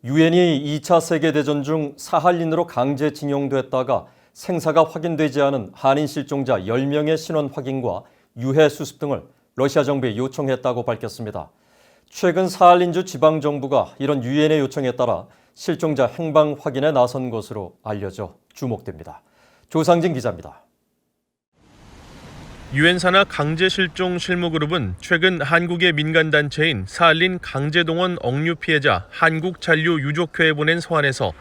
유엔이 2차 세계대전 중 사할린으로 강제징용됐다가 생사가 확인되지 않은 한인 실종자 10명의 신원 확인과 유해 수습 등을 러시아 정부에 요청했다고 밝혔습니다. 최근 사할린주 지방정부가 이런 유엔의 요청에 따라 실종자 행방 확인에 나선 것으로 알려져 주목됩니다. 조상진 기자입니다. 유엔 산하 강제실종 실무그룹은 최근 한국의 민간단체인 사할린 강제동원 억류 피해자 한국잔류유족회에 보낸 서한에서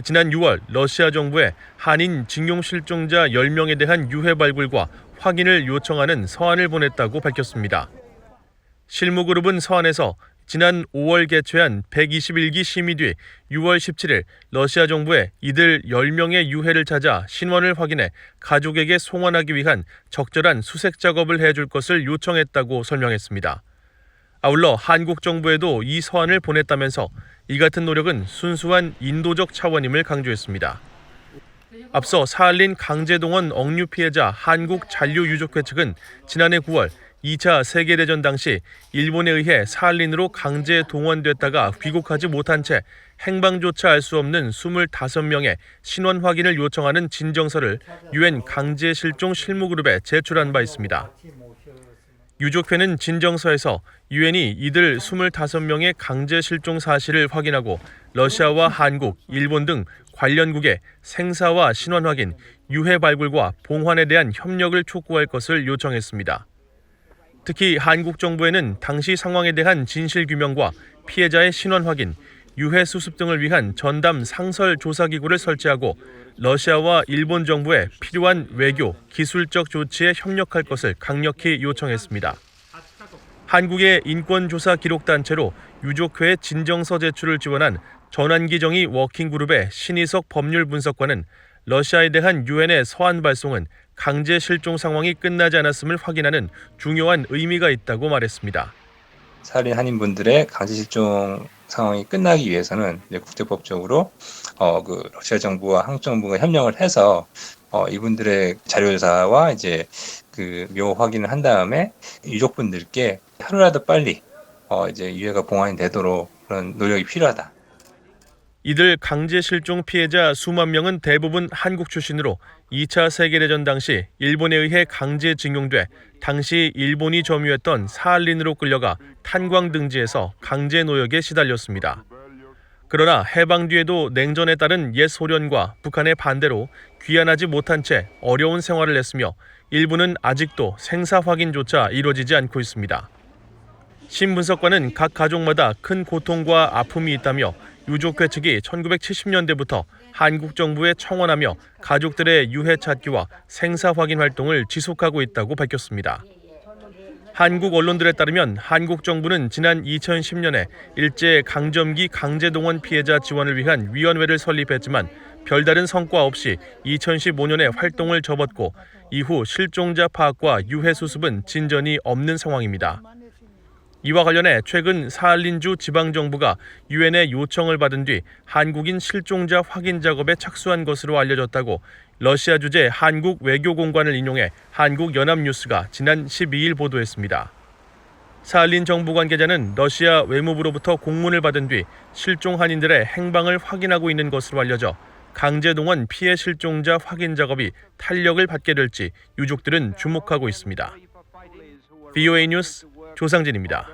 지난 6월 러시아 정부에 한인 징용 실종자 10명에 대한 유해 발굴과 확인을 요청하는 서한을 보냈다고 밝혔습니다. 실무그룹은 서한에서 지난 5월 개최한 121기 심의 뒤 6월 17일 러시아 정부에 이들 10명의 유해를 찾아 신원을 확인해 가족에게 송환하기 위한 적절한 수색 작업을 해줄 것을 요청했다고 설명했습니다. 아울러 한국 정부에도 이 서한을 보냈다면서 이 같은 노력은 순수한 인도적 차원임을 강조했습니다. 앞서 사할린 강제동원 억류 피해자 한국잔류유족회 측은 지난해 9월 2차 세계대전 당시 일본에 의해 사할린으로 강제 동원됐다가 귀국하지 못한 채 행방조차 알 수 없는 25명의 신원 확인을 요청하는 진정서를 유엔 강제실종 실무그룹에 제출한 바 있습니다. 유족회는 진정서에서 유엔이 이들 25명의 강제실종 사실을 확인하고 러시아와 한국, 일본 등 관련국의 생사와 신원 확인, 유해 발굴과 봉환에 대한 협력을 촉구할 것을 요청했습니다. 특히 한국 정부에는 당시 상황에 대한 진실 규명과 피해자의 신원 확인, 유해 수습 등을 위한 전담 상설 조사기구를 설치하고 러시아와 일본 정부에 필요한 외교, 기술적 조치에 협력할 것을 강력히 요청했습니다. 한국의 인권조사 기록단체로 유족회의 진정서 제출을 지원한 전환기 정의 워킹그룹의 신희석 법률분석관은 러시아에 대한 유엔의 서한 발송은 강제 실종 상황이 끝나지 않았음을 확인하는 중요한 의미가 있다고 말했습니다. 사할린 한인분들의 강제 실종 상황이 끝나기 위해서는 국제법적으로 러시아 정부와 한국 정부가 협력을 해서 이분들의 자료조사와 묘 확인을 한 다음에 유족분들께 하루라도 빨리 유해가 봉환이 되도록 그런 노력이 필요하다. 이들 강제 실종 피해자 수만 명은 대부분 한국 출신으로 2차 세계대전 당시 일본에 의해 강제징용돼 당시 일본이 점유했던 사할린으로 끌려가 탄광 등지에서 강제 노역에 시달렸습니다. 그러나 해방 뒤에도 냉전에 따른 옛 소련과 북한의 반대로 귀환하지 못한 채 어려운 생활을 했으며 일부는 아직도 생사 확인조차 이루어지지 않고 있습니다. 신 분석관은 각 가족마다 큰 고통과 아픔이 있다며 유족회 측이 1970년대부터 한국 정부에 청원하며 가족들의 유해 찾기와 생사 확인 활동을 지속하고 있다고 밝혔습니다. 한국 언론들에 따르면 한국 정부는 지난 2010년에 일제 강점기 강제동원 피해자 지원을 위한 위원회를 설립했지만 별다른 성과 없이 2015년에 활동을 접었고 이후 실종자 파악과 유해 수습은 진전이 없는 상황입니다. 이와 관련해 최근 사할린주 지방정부가 유엔의 요청을 받은 뒤 한국인 실종자 확인 작업에 착수한 것으로 알려졌다고 러시아 주재 한국 외교공관을 인용해 한국연합뉴스가 지난 12일 보도했습니다. 사할린 정부 관계자는 러시아 외무부로부터 공문을 받은 뒤 실종 한인들의 행방을 확인하고 있는 것으로 알려져 강제동원 피해 실종자 확인 작업이 탄력을 받게 될지 유족들은 주목하고 있습니다. VOA 뉴스 조상진입니다.